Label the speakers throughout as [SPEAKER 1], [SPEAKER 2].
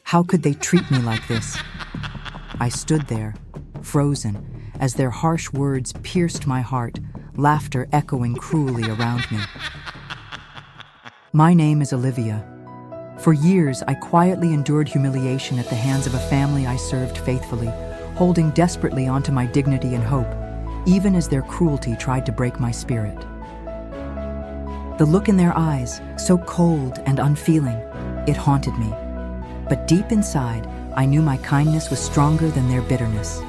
[SPEAKER 1] How could they treat me like this? I stood there, frozen, as their harsh words pierced my heart, laughter echoing cruelly around me. My name is Olivia. For years, I quietly endured humiliation at the hands of a family I served faithfully, holding desperately onto my dignity and hope, even as their cruelty tried to break my spirit. The look in their eyes, so cold and unfeeling, it haunted me. But deep inside, I knew my kindness was stronger than their bitterness.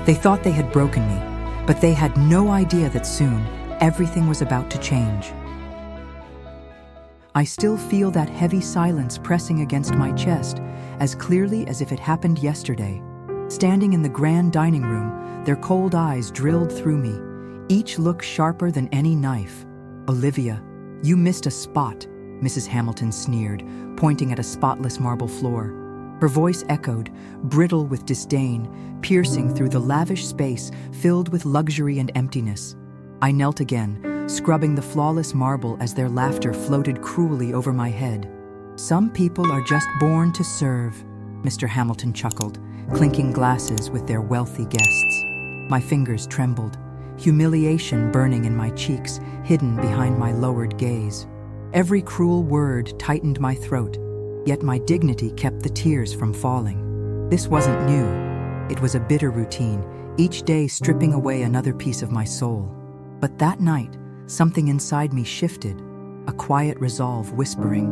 [SPEAKER 1] They thought they had broken me, but they had no idea that soon, everything was about to change. I still feel that heavy silence pressing against my chest, as clearly as if it happened yesterday. Standing in the grand dining room, their cold eyes drilled through me, each look sharper than any knife. "Olivia, you missed a spot," Mrs. Hamilton sneered, pointing at a spotless marble floor. Her voice echoed, brittle with disdain, piercing through the lavish space filled with luxury and emptiness. I knelt again, scrubbing the flawless marble as their laughter floated cruelly over my head. "Some people are just born to serve," Mr. Hamilton chuckled, clinking glasses with their wealthy guests. My fingers trembled, humiliation burning in my cheeks, hidden behind my lowered gaze. Every cruel word tightened my throat, yet my dignity kept the tears from falling. This wasn't new. It was a bitter routine, each day stripping away another piece of my soul. But that night, something inside me shifted, a quiet resolve whispering,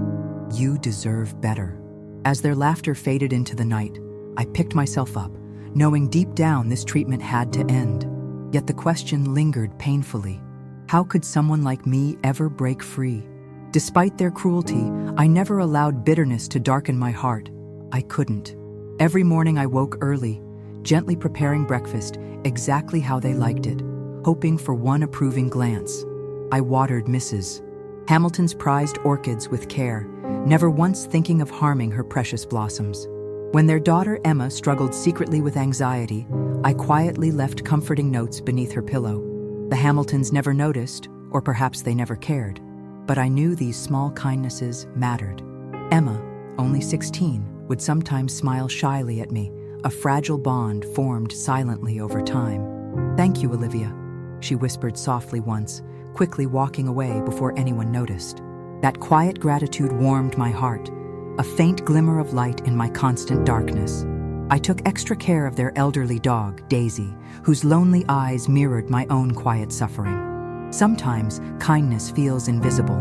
[SPEAKER 1] "You deserve better." As their laughter faded into the night, I picked myself up, knowing deep down this treatment had to end. Yet the question lingered painfully. How could someone like me ever break free? Despite their cruelty, I never allowed bitterness to darken my heart. I couldn't. Every morning I woke early, gently preparing breakfast exactly how they liked it, hoping for one approving glance. I watered Mrs. Hamilton's prized orchids with care, never once thinking of harming her precious blossoms. When their daughter Emma struggled secretly with anxiety, I quietly left comforting notes beneath her pillow. The Hamiltons never noticed, or perhaps they never cared. But I knew these small kindnesses mattered. Emma, only 16, would sometimes smile shyly at me, a fragile bond formed silently over time. "Thank you, Olivia," she whispered softly once, quickly walking away before anyone noticed. That quiet gratitude warmed my heart, a faint glimmer of light in my constant darkness. I took extra care of their elderly dog, Daisy, whose lonely eyes mirrored my own quiet suffering. Sometimes kindness feels invisible,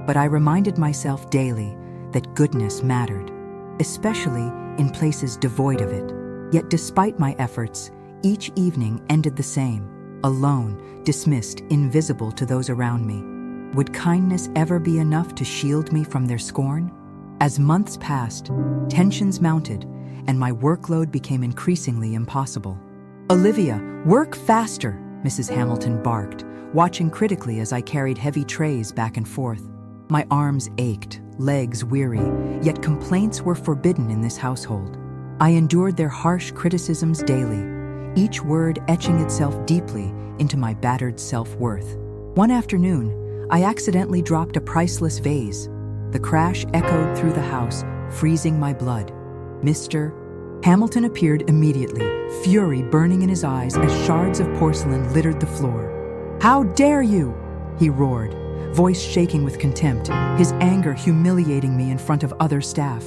[SPEAKER 1] but I reminded myself daily that goodness mattered, especially in places devoid of it. Yet despite my efforts, each evening ended the same, alone, dismissed, invisible to those around me. Would kindness ever be enough to shield me from their scorn? As months passed, tensions mounted, and my workload became increasingly impossible. "Olivia, work faster," Mrs. Hamilton barked, watching critically as I carried heavy trays back and forth. My arms ached, legs weary, yet complaints were forbidden in this household. I endured their harsh criticisms daily, each word etching itself deeply into my battered self-worth. One afternoon, I accidentally dropped a priceless vase. The crash echoed through the house, freezing my blood. Mr. Hamilton appeared immediately, fury burning in his eyes as shards of porcelain littered the floor. "How dare you?" he roared, voice shaking with contempt, his anger humiliating me in front of other staff.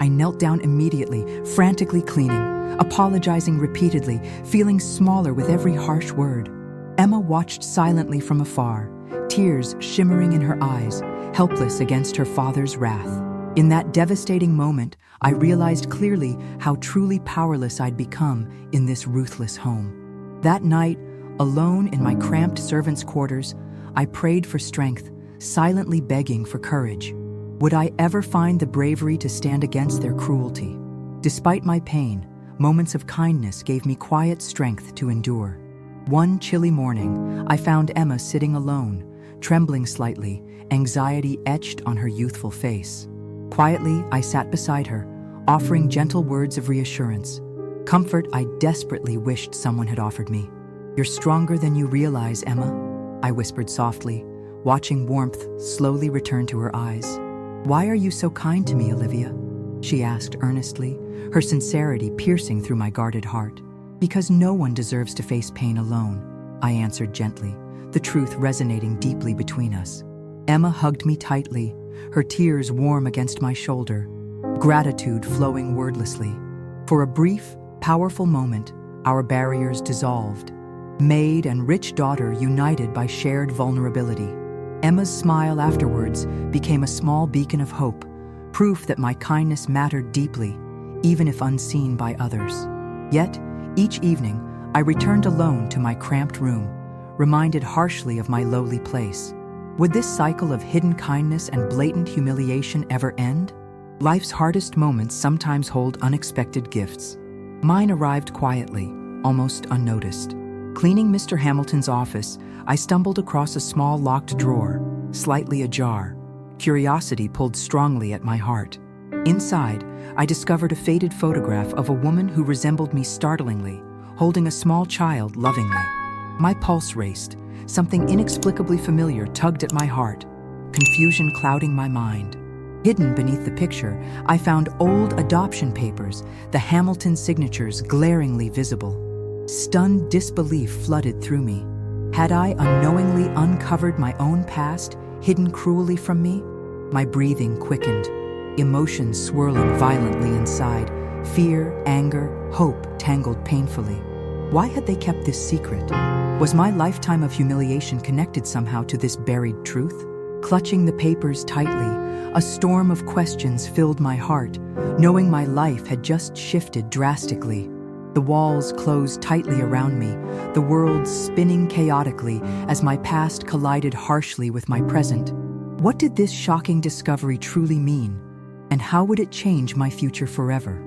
[SPEAKER 1] I knelt down immediately, frantically cleaning, apologizing repeatedly, feeling smaller with every harsh word. Emma watched silently from afar, tears shimmering in her eyes, helpless against her father's wrath. In that devastating moment, I realized clearly how truly powerless I'd become in this ruthless home. That night, alone in my cramped servants' quarters, I prayed for strength, silently begging for courage. Would I ever find the bravery to stand against their cruelty? Despite my pain, moments of kindness gave me quiet strength to endure. One chilly morning, I found Emma sitting alone, trembling slightly, anxiety etched on her youthful face. Quietly, I sat beside her, offering gentle words of reassurance, comfort I desperately wished someone had offered me. "You're stronger than you realize, Emma," I whispered softly, watching warmth slowly return to her eyes. "Why are you so kind to me, Olivia?" She she asked earnestly, her sincerity piercing through my guarded heart. Because no one deserves to face pain alone, I answered gently, the truth resonating deeply between us. Emma hugged me tightly, her tears warm against my shoulder, gratitude flowing wordlessly. For a brief, powerful moment, our barriers dissolved. Maid and rich daughter united by shared vulnerability. Emma's smile afterwards became a small beacon of hope, proof that my kindness mattered deeply, even if unseen by others. Yet, each evening, I returned alone to my cramped room, reminded harshly of my lowly place. Would this cycle of hidden kindness and blatant humiliation ever end? Life's hardest moments sometimes hold unexpected gifts. Mine arrived quietly, almost unnoticed. Cleaning Mr. Hamilton's office, I stumbled across a small locked drawer, slightly ajar. Curiosity pulled strongly at my heart. Inside, I discovered a faded photograph of a woman who resembled me startlingly, holding a small child lovingly. My pulse raced. Something inexplicably familiar tugged at my heart, confusion clouding my mind. Hidden beneath the picture, I found old adoption papers, the Hamilton signatures glaringly visible. Stunned disbelief flooded through me. Had I unknowingly uncovered my own past, hidden cruelly from me? My breathing quickened, emotions swirling violently inside, fear, anger, hope tangled painfully. Why had they kept this secret? Was my lifetime of humiliation connected somehow to this buried truth? Clutching the papers tightly, a storm of questions filled my heart, knowing my life had just shifted drastically. The walls closed tightly around me, the world spinning chaotically as my past collided harshly with my present. What did this shocking discovery truly mean? And how would it change my future forever?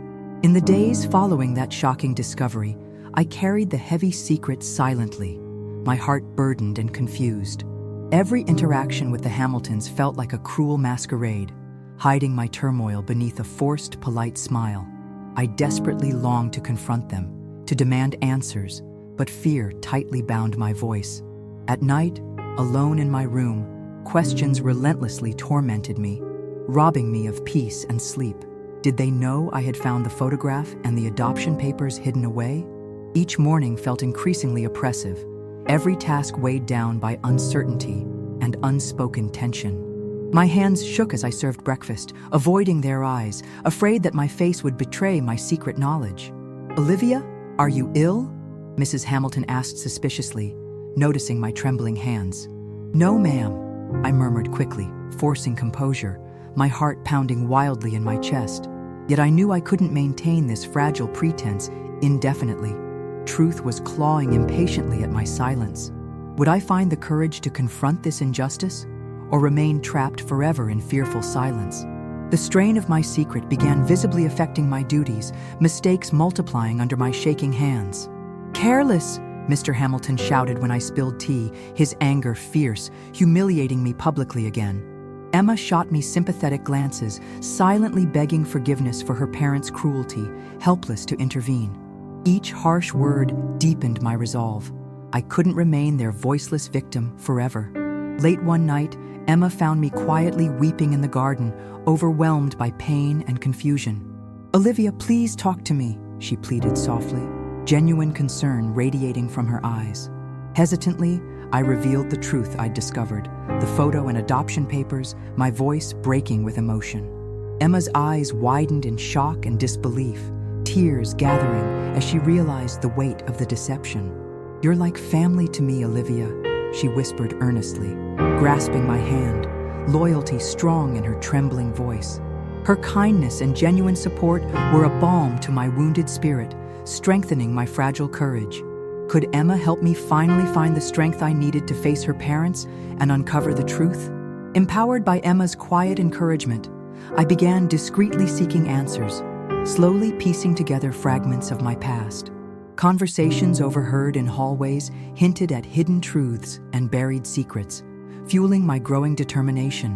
[SPEAKER 1] In the days following that shocking discovery, I carried the heavy secret silently, my heart burdened and confused. Every interaction with the Hamiltons felt like a cruel masquerade, hiding my turmoil beneath a forced, polite smile. I desperately longed to confront them, to demand answers, but fear tightly bound my voice. At night, alone in my room, questions relentlessly tormented me, robbing me of peace and sleep. Did they know I had found the photograph and the adoption papers hidden away? Each morning felt increasingly oppressive, every task weighed down by uncertainty and unspoken tension. My hands shook as I served breakfast, avoiding their eyes, afraid that my face would betray my secret knowledge. "Olivia, are you ill?" Mrs. Hamilton asked suspiciously, noticing my trembling hands. "No, ma'am," I murmured quickly, forcing composure, my heart pounding wildly in my chest. Yet I knew I couldn't maintain this fragile pretense indefinitely. Truth was clawing impatiently at my silence. Would I find the courage to confront this injustice, or remain trapped forever in fearful silence? The strain of my secret began visibly affecting my duties, mistakes multiplying under my shaking hands. "Careless!" Mr. Hamilton shouted when I spilled tea, his anger fierce, humiliating me publicly again. Emma shot me sympathetic glances, silently begging forgiveness for her parents' cruelty, helpless to intervene. Each harsh word deepened my resolve. I couldn't remain their voiceless victim forever. Late one night, Emma found me quietly weeping in the garden, overwhelmed by pain and confusion. "Olivia, please talk to me," she pleaded softly, genuine concern radiating from her eyes. Hesitantly, I revealed the truth I'd discovered, the photo and adoption papers, my voice breaking with emotion. Emma's eyes widened in shock and disbelief, tears gathering as she realized the weight of the deception. "You're like family to me, Olivia," she whispered earnestly, grasping my hand, loyalty strong in her trembling voice. Her kindness and genuine support were a balm to my wounded spirit, strengthening my fragile courage. Could Emma help me finally find the strength I needed to face her parents and uncover the truth? Empowered by Emma's quiet encouragement, I began discreetly seeking answers, slowly piecing together fragments of my past. Conversations overheard in hallways hinted at hidden truths and buried secrets, fueling my growing determination.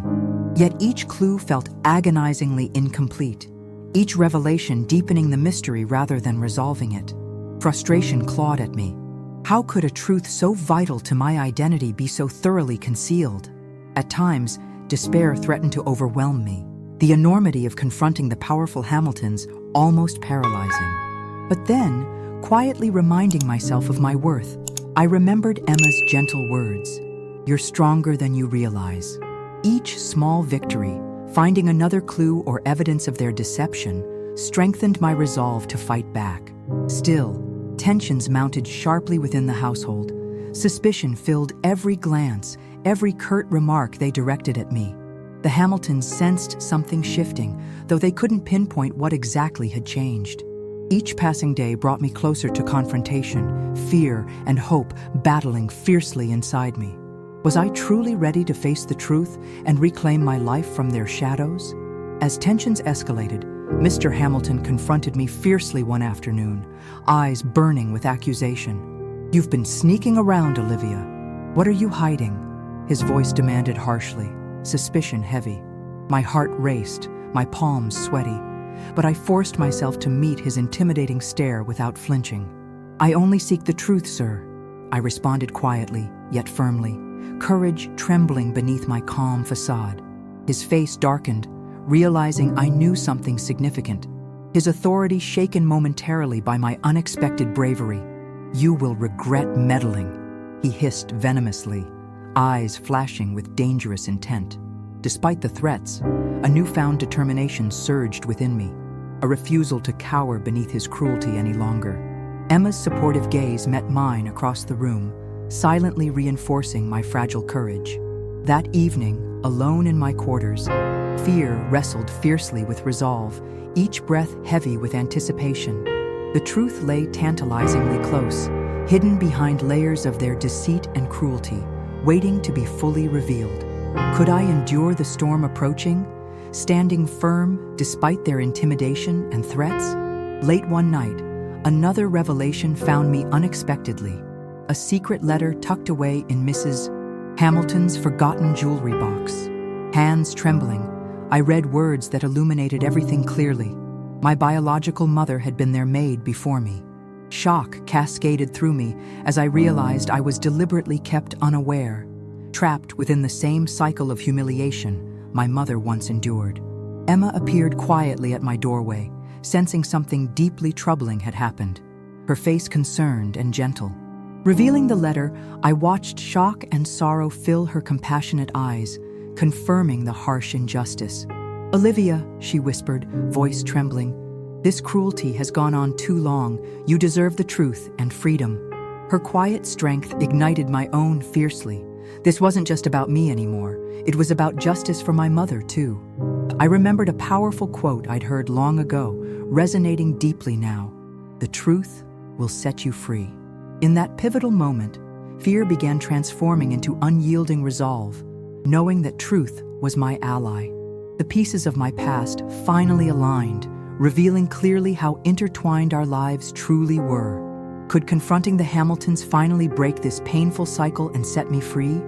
[SPEAKER 1] Yet each clue felt agonizingly incomplete, each revelation deepening the mystery rather than resolving it. Frustration clawed at me. How could a truth so vital to my identity be so thoroughly concealed? At times, despair threatened to overwhelm me, the enormity of confronting the powerful Hamiltons almost paralyzing. But then, quietly reminding myself of my worth, I remembered Emma's gentle words, "You're stronger than you realize." Each small victory, finding another clue or evidence of their deception, strengthened my resolve to fight back. Still, tensions mounted sharply within the household. Suspicion filled every glance, every curt remark they directed at me. The Hamiltons sensed something shifting, though they couldn't pinpoint what exactly had changed. Each passing day brought me closer to confrontation, fear and hope battling fiercely inside me. Was I truly ready to face the truth and reclaim my life from their shadows? As tensions escalated, Mr. Hamilton confronted me fiercely one afternoon, eyes burning with accusation. "You've been sneaking around, Olivia. What are you hiding?" His voice demanded harshly, suspicion heavy. My heart raced, my palms sweaty, but I forced myself to meet his intimidating stare without flinching. "I only seek the truth, sir," I responded quietly, yet firmly, courage trembling beneath my calm facade. His face darkened, realizing I knew something significant, his authority shaken momentarily by my unexpected bravery. "You will regret meddling," he hissed venomously, eyes flashing with dangerous intent. Despite the threats, a newfound determination surged within me, a refusal to cower beneath his cruelty any longer. Emma's supportive gaze met mine across the room, silently reinforcing my fragile courage. That evening, alone in my quarters, fear wrestled fiercely with resolve, each breath heavy with anticipation. The truth lay tantalizingly close, hidden behind layers of their deceit and cruelty, waiting to be fully revealed. Could I endure the storm approaching, standing firm despite their intimidation and threats? Late one night, another revelation found me unexpectedly. A secret letter tucked away in Mrs. Hamilton's forgotten jewelry box. Hands trembling, I read words that illuminated everything clearly. My biological mother had been their maid before me. Shock cascaded through me as I realized I was deliberately kept unaware, trapped within the same cycle of humiliation my mother once endured. Emma appeared quietly at my doorway, sensing something deeply troubling had happened, her face concerned and gentle. Revealing the letter, I watched shock and sorrow fill her compassionate eyes, confirming the harsh injustice. "Olivia," she whispered, voice trembling, "this cruelty has gone on too long. You deserve the truth and freedom." Her quiet strength ignited my own fiercely. This wasn't just about me anymore. It was about justice for my mother, too. I remembered a powerful quote I'd heard long ago, resonating deeply now. "The truth will set you free." In that pivotal moment, fear began transforming into unyielding resolve, knowing that truth was my ally. The pieces of my past finally aligned, revealing clearly how intertwined our lives truly were. Could confronting the Hamiltons finally break this painful cycle and set me free?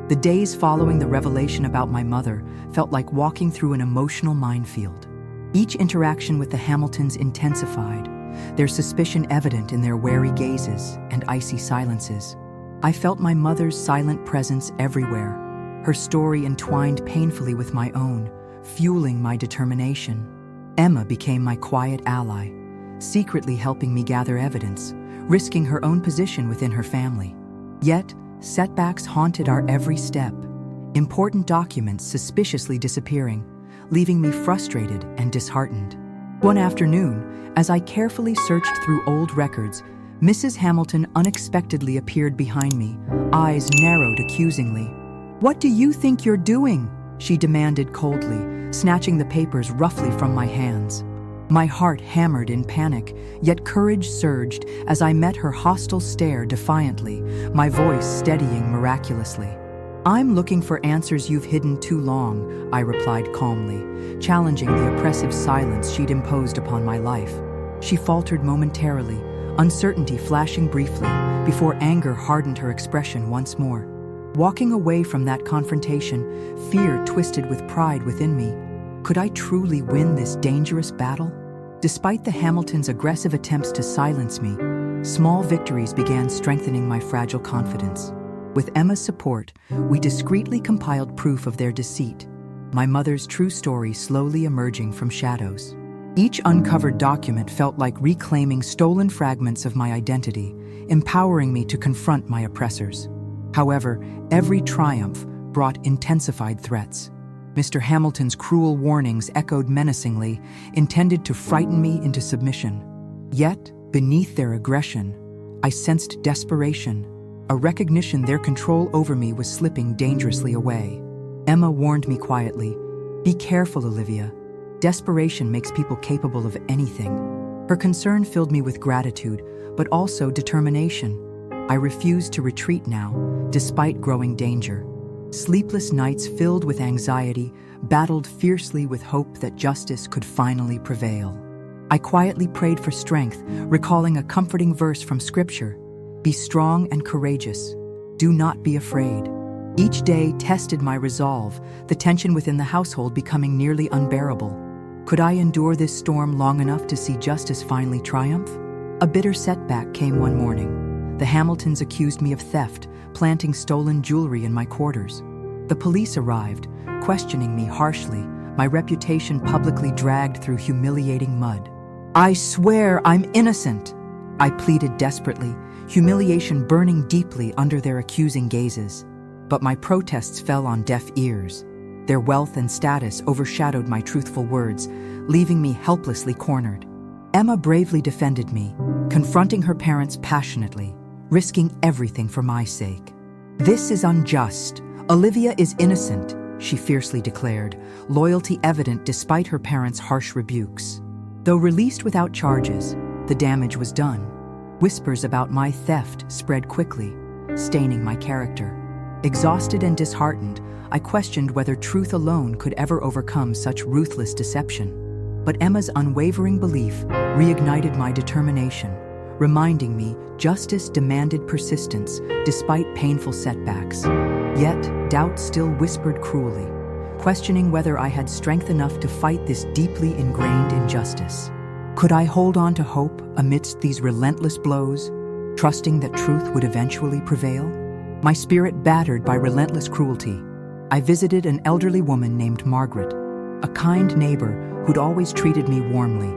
[SPEAKER 1] The days following the revelation about my mother felt like walking through an emotional minefield. Each interaction with the Hamiltons intensified, their suspicion evident in their wary gazes and icy silences. I felt my mother's silent presence everywhere, her story entwined painfully with my own, fueling my determination. Emma became my quiet ally, secretly helping me gather evidence, risking her own position within her family. Yet, setbacks haunted our every step, important documents suspiciously disappearing, leaving me frustrated and disheartened. One afternoon, as I carefully searched through old records, Mrs. Hamilton unexpectedly appeared behind me, eyes narrowed accusingly. "What do you think you're doing?" she demanded coldly, snatching the papers roughly from my hands. My heart hammered in panic, yet courage surged as I met her hostile stare defiantly, my voice steadying miraculously. "I'm looking for answers you've hidden too long," I replied calmly, challenging the oppressive silence she'd imposed upon my life. She faltered momentarily, uncertainty flashing briefly, before anger hardened her expression once more. Walking away from that confrontation, fear twisted with pride within me. Could I truly win this dangerous battle? Despite the Hamiltons' aggressive attempts to silence me, small victories began strengthening my fragile confidence. With Emma's support, we discreetly compiled proof of their deceit, my mother's true story slowly emerging from shadows. Each uncovered document felt like reclaiming stolen fragments of my identity, empowering me to confront my oppressors. However, every triumph brought intensified threats. Mr. Hamilton's cruel warnings echoed menacingly, intended to frighten me into submission. Yet, beneath their aggression, I sensed desperation, a recognition their control over me was slipping dangerously away. Emma warned me quietly, "Be careful, Olivia. Desperation makes people capable of anything." Her concern filled me with gratitude, but also determination. I refused to retreat now, despite growing danger. Sleepless nights filled with anxiety, battled fiercely with hope that justice could finally prevail. I quietly prayed for strength, recalling a comforting verse from Scripture, "Be strong and courageous. Do not be afraid." Each day tested my resolve, the tension within the household becoming nearly unbearable. Could I endure this storm long enough to see justice finally triumph? A bitter setback came one morning. The Hamiltons accused me of theft, planting stolen jewelry in my quarters. The police arrived, questioning me harshly, my reputation publicly dragged through humiliating mud. "I swear I'm innocent," I pleaded desperately, humiliation burning deeply under their accusing gazes. But my protests fell on deaf ears. Their wealth and status overshadowed my truthful words, leaving me helplessly cornered. Emma bravely defended me, confronting her parents passionately, risking everything for my sake. "This is unjust. Olivia is innocent," she fiercely declared, loyalty evident despite her parents' harsh rebukes. Though released without charges, the damage was done. Whispers about my theft spread quickly, staining my character. Exhausted and disheartened, I questioned whether truth alone could ever overcome such ruthless deception. But Emma's unwavering belief reignited my determination, reminding me justice demanded persistence despite painful setbacks. Yet, doubt still whispered cruelly, questioning whether I had strength enough to fight this deeply ingrained injustice. Could I hold on to hope amidst these relentless blows, trusting that truth would eventually prevail? My spirit battered by relentless cruelty, I visited an elderly woman named Margaret, a kind neighbor who'd always treated me warmly.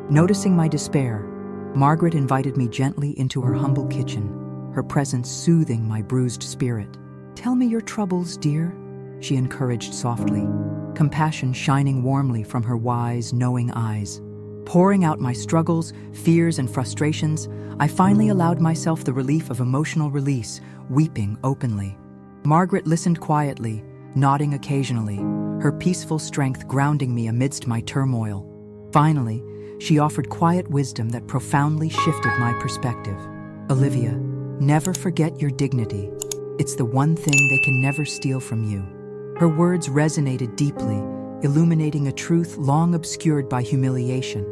[SPEAKER 1] Noticing my despair, Margaret invited me gently into her humble kitchen, her presence soothing my bruised spirit. "Tell me your troubles, dear," she encouraged softly, compassion shining warmly from her wise, knowing eyes. Pouring out my struggles, fears, and frustrations, I finally allowed myself the relief of emotional release, weeping openly. Margaret listened quietly, nodding occasionally, her peaceful strength grounding me amidst my turmoil. Finally, she offered quiet wisdom that profoundly shifted my perspective. "Olivia, never forget your dignity. It's the one thing they can never steal from you." Her words resonated deeply, illuminating a truth long obscured by humiliation.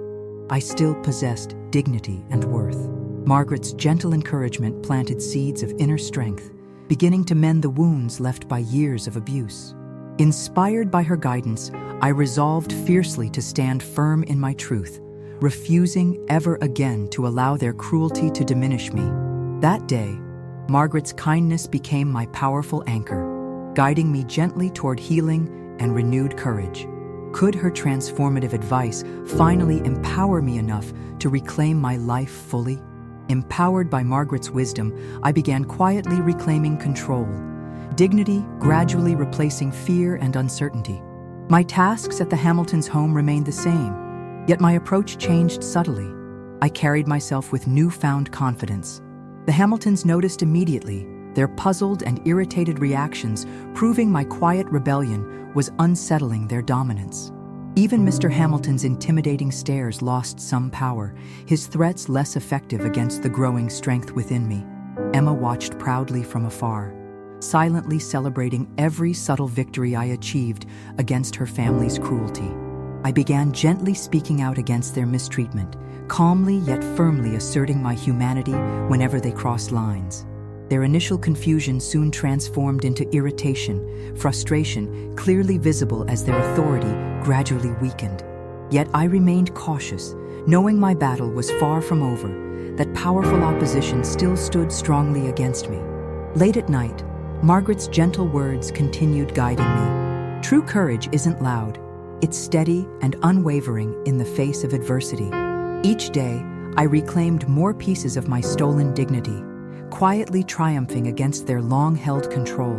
[SPEAKER 1] I still possessed dignity and worth. Margaret's gentle encouragement planted seeds of inner strength, beginning to mend the wounds left by years of abuse. Inspired by her guidance, I resolved fiercely to stand firm in my truth, refusing ever again to allow their cruelty to diminish me. That day, Margaret's kindness became my powerful anchor, guiding me gently toward healing and renewed courage. Could her transformative advice finally empower me enough to reclaim my life fully? Empowered by Margaret's wisdom, I began quietly reclaiming control, dignity gradually replacing fear and uncertainty. My tasks at the Hamiltons' home remained the same, yet my approach changed subtly. I carried myself with newfound confidence. The Hamiltons noticed immediately, their puzzled and irritated reactions proving my quiet rebellion was unsettling their dominance. Even Mr. Hamilton's intimidating stares lost some power, his threats less effective against the growing strength within me. Emma watched proudly from afar, silently celebrating every subtle victory I achieved against her family's cruelty. I began gently speaking out against their mistreatment, calmly yet firmly asserting my humanity whenever they crossed lines. Their initial confusion soon transformed into irritation, frustration clearly visible as their authority gradually weakened. Yet I remained cautious, knowing my battle was far from over, that powerful opposition still stood strongly against me. Late at night, Margaret's gentle words continued guiding me. True courage isn't loud. It's steady and unwavering in the face of adversity. Each day, I reclaimed more pieces of my stolen dignity, quietly triumphing against their long-held control.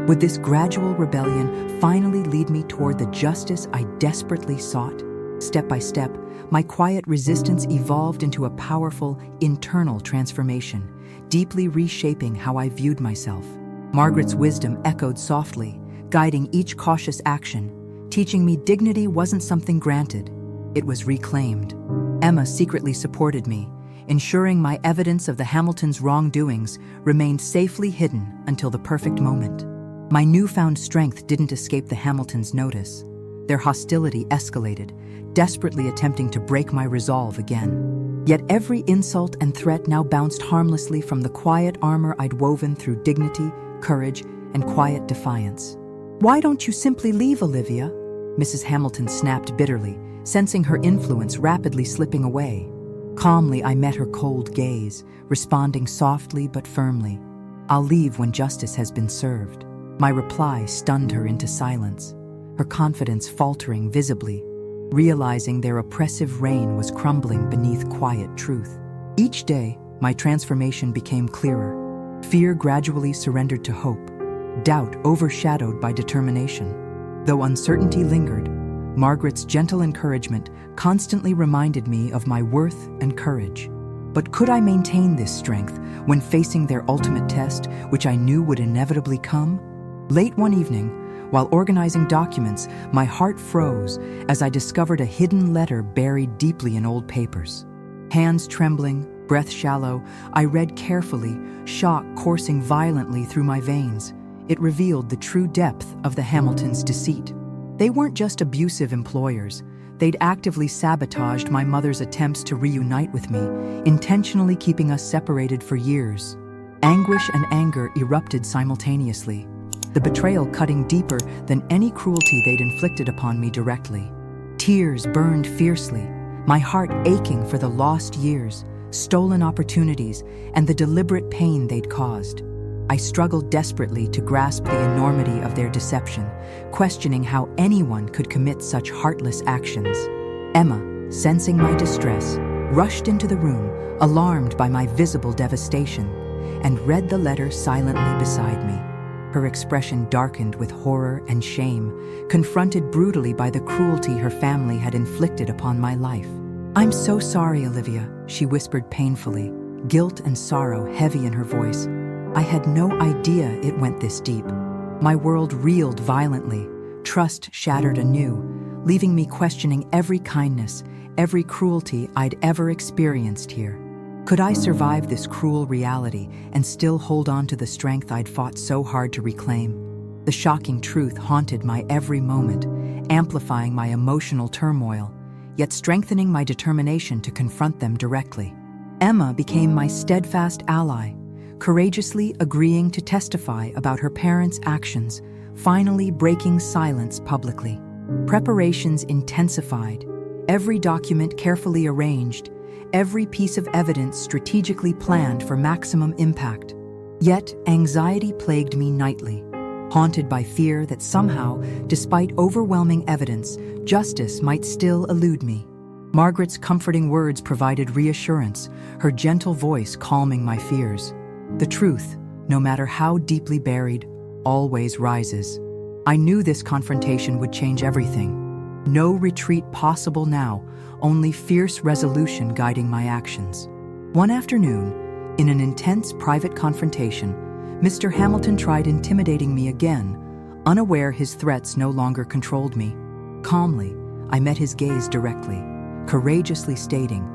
[SPEAKER 1] Would this gradual rebellion finally lead me toward the justice I desperately sought? Step by step, my quiet resistance evolved into a powerful internal transformation, deeply reshaping how I viewed myself. Margaret's wisdom echoed softly, guiding each cautious action, teaching me dignity wasn't something granted, it was reclaimed. Emma secretly supported me, ensuring my evidence of the Hamiltons' wrongdoings remained safely hidden until the perfect moment. My newfound strength didn't escape the Hamiltons' notice. Their hostility escalated, desperately attempting to break my resolve again. Yet every insult and threat now bounced harmlessly from the quiet armor I'd woven through dignity, courage, and quiet defiance. "Why don't you simply leave, Olivia?" Mrs. Hamilton snapped bitterly, sensing her influence rapidly slipping away. Calmly, I met her cold gaze, responding softly but firmly. "I'll leave when justice has been served." My reply stunned her into silence, her confidence faltering visibly, realizing their oppressive reign was crumbling beneath quiet truth. Each day, my transformation became clearer. Fear gradually surrendered to hope, doubt overshadowed by determination. Though uncertainty lingered, Margaret's gentle encouragement constantly reminded me of my worth and courage. But could I maintain this strength when facing their ultimate test, which I knew would inevitably come? Late one evening, while organizing documents, my heart froze as I discovered a hidden letter buried deeply in old papers. Hands trembling, breath shallow, I read carefully, shock coursing violently through my veins. It revealed the true depth of the Hamiltons' deceit. They weren't just abusive employers. They'd actively sabotaged my mother's attempts to reunite with me, intentionally keeping us separated for years. Anguish and anger erupted simultaneously, the betrayal cutting deeper than any cruelty they'd inflicted upon me directly. Tears burned fiercely, my heart aching for the lost years, stolen opportunities, and the deliberate pain they'd caused. I struggled desperately to grasp the enormity of their deception, questioning how anyone could commit such heartless actions. Emma, sensing my distress, rushed into the room, alarmed by my visible devastation, and read the letter silently beside me. Her expression darkened with horror and shame, confronted brutally by the cruelty her family had inflicted upon my life. "I'm so sorry, Olivia," she whispered painfully, guilt and sorrow heavy in her voice. I had no idea it went this deep. My world reeled violently, trust shattered anew, leaving me questioning every kindness, every cruelty I'd ever experienced here. Could I survive this cruel reality and still hold on to the strength I'd fought so hard to reclaim? The shocking truth haunted my every moment, amplifying my emotional turmoil, yet strengthening my determination to confront them directly. Emma became my steadfast ally, courageously agreeing to testify about her parents' actions, finally breaking silence publicly. Preparations intensified, every document carefully arranged, every piece of evidence strategically planned for maximum impact. Yet anxiety plagued me nightly, haunted by fear that somehow, despite overwhelming evidence, justice might still elude me. Margaret's comforting words provided reassurance, her gentle voice calming my fears. The truth, no matter how deeply buried, always rises. I knew this confrontation would change everything. No retreat possible now, only fierce resolution guiding my actions. One afternoon, in an intense private confrontation, Mr. Hamilton tried intimidating me again, unaware his threats no longer controlled me. Calmly, I met his gaze directly, courageously stating,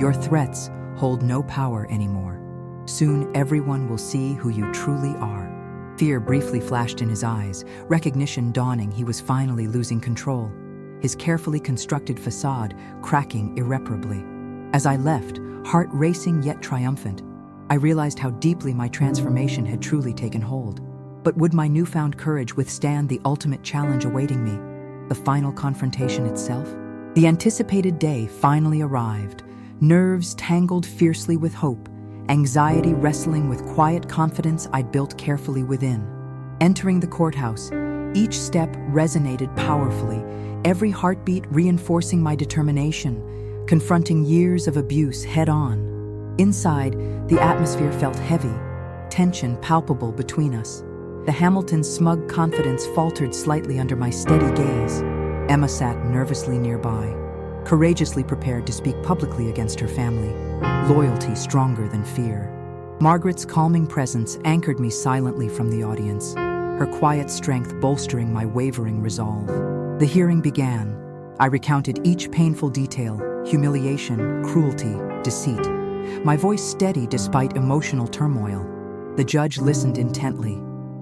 [SPEAKER 1] "Your threats hold no power anymore. Soon everyone will see who you truly are." Fear briefly flashed in his eyes, recognition dawning he was finally losing control, his carefully constructed facade cracking irreparably. As I left, heart racing yet triumphant, I realized how deeply my transformation had truly taken hold. But would my newfound courage withstand the ultimate challenge awaiting me, the final confrontation itself? The anticipated day finally arrived, nerves tangled fiercely with hope, anxiety wrestling with quiet confidence I'd built carefully within. Entering the courthouse, Each step resonated powerfully, every heartbeat reinforcing my determination, confronting years of abuse head-on. Inside, the atmosphere felt heavy, tension palpable between us. The Hamiltons' smug confidence faltered slightly under my steady gaze. Emma sat nervously nearby, courageously prepared to speak publicly against her family, loyalty stronger than fear. Margaret's calming presence anchored me silently from the audience, her quiet strength bolstering my wavering resolve. The hearing began. I recounted each painful detail: humiliation, cruelty, deceit. My voice steady despite emotional turmoil. The judge listened intently.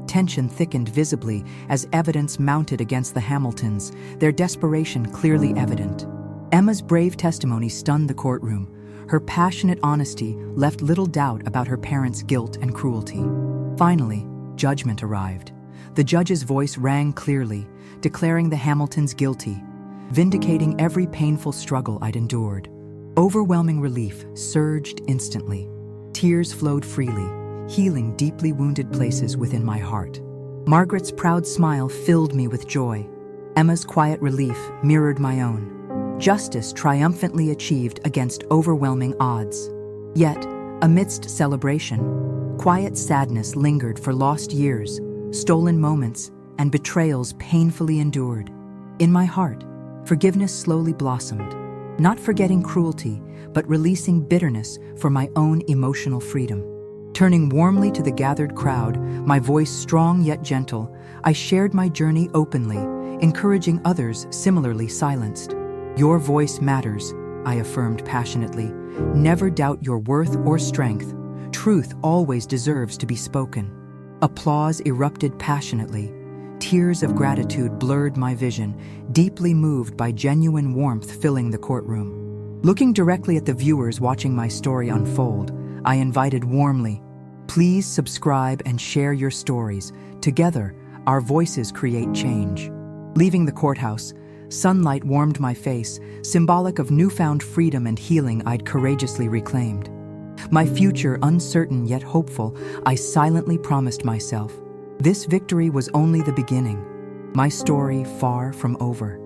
[SPEAKER 1] Tension thickened visibly as evidence mounted against the Hamiltons, their desperation clearly evident. Emma's brave testimony stunned the courtroom. Her passionate honesty left little doubt about her parents' guilt and cruelty. Finally, judgment arrived. The judge's voice rang clearly, declaring the Hamiltons guilty, vindicating every painful struggle I'd endured. Overwhelming relief surged instantly. Tears flowed freely, healing deeply wounded places within my heart. Margaret's proud smile filled me with joy. Emma's quiet relief mirrored my own. Justice triumphantly achieved against overwhelming odds. Yet, amidst celebration, quiet sadness lingered for lost years, stolen moments, and betrayals painfully endured. In my heart, forgiveness slowly blossomed, not forgetting cruelty, but releasing bitterness for my own emotional freedom. Turning warmly to the gathered crowd, my voice strong yet gentle, I shared my journey openly, encouraging others similarly silenced. "Your voice matters," I affirmed passionately. "Never doubt your worth or strength. Truth always deserves to be spoken." Applause erupted passionately. Tears of gratitude blurred my vision, deeply moved by genuine warmth filling the courtroom. Looking directly at the viewers watching my story unfold, I invited warmly, "Please subscribe and share your stories. Together, our voices create change." Leaving the courthouse, sunlight warmed my face, symbolic of newfound freedom and healing I'd courageously reclaimed. My future uncertain yet hopeful, I silently promised myself, this victory was only the beginning. My story far from over.